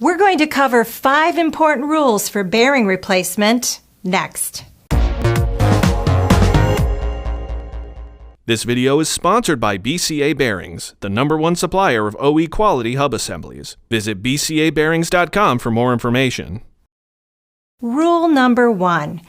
We're going to cover 5 important rules for bearing replacement next. This video is sponsored by BCA Bearings, the #1 supplier of OE quality hub assemblies. Visit bcabearings.com for more information. Rule number 1.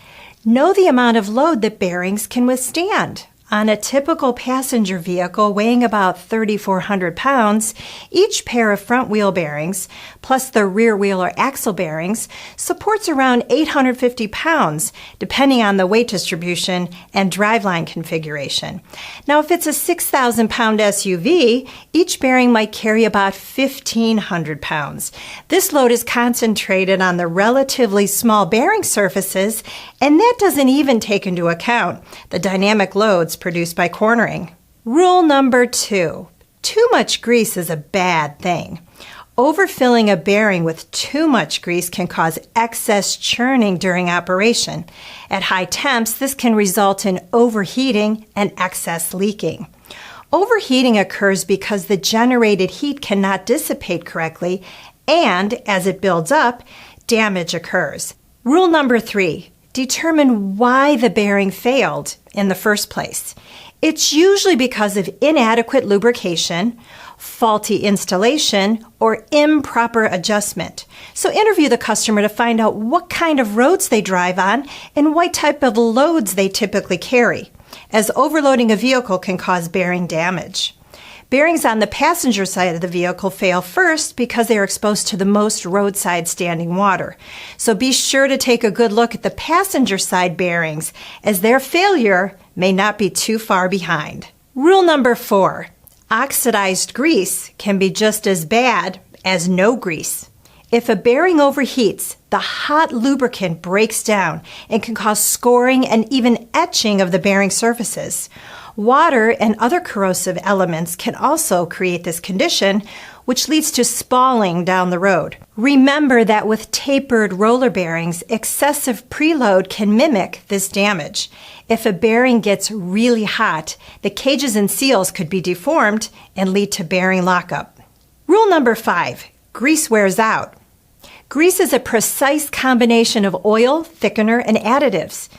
Know the amount of load that bearings can withstand. On a typical passenger vehicle weighing about 3,400 pounds, each pair of front wheel bearings, plus the rear wheel or axle bearings, supports around 850 pounds, depending on the weight distribution and driveline configuration. Now, if it's a 6,000-pound SUV, each bearing might carry about 1,500 pounds. This load is concentrated on the relatively small bearing surfaces, and that doesn't even take into account the dynamic loads produced by cornering. Rule number 2. Too much grease is a bad thing. Overfilling a bearing with too much grease can cause excess churning during operation. At high temps, this can result in overheating and excess leaking. Overheating occurs because the generated heat cannot dissipate correctly, and as it builds up, damage occurs. Rule number 3. Determine why the bearing failed in the first place. It's usually because of inadequate lubrication, faulty installation, or improper adjustment. So interview the customer to find out what kind of roads they drive on and what type of loads they typically carry, as overloading a vehicle can cause bearing damage. Bearings on the passenger side of the vehicle fail first because they are exposed to the most roadside standing water. So be sure to take a good look at the passenger side bearings, as their failure may not be too far behind. Rule number 4. Oxidized grease can be just as bad as no grease. If a bearing overheats, the hot lubricant breaks down and can cause scoring and even etching of the bearing surfaces. Water and other corrosive elements can also create this condition, which leads to spalling down the road. Remember that with tapered roller bearings, excessive preload can mimic this damage. If a bearing gets really hot, the cages and seals could be deformed and lead to bearing lockup. Rule number 5. Grease wears out. Grease is a precise combination of oil, thickener, and additives.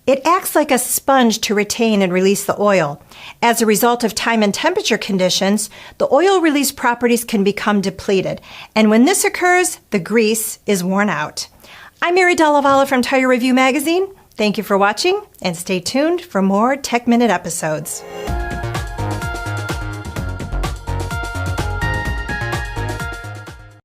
It acts like a sponge to retain and release the oil. As a result of time and temperature conditions, the oil release properties can become depleted. And when this occurs, the grease is worn out. I'm Mary Delavala from Tire Review Magazine. Thank you for watching, and stay tuned for more Tech Minute episodes.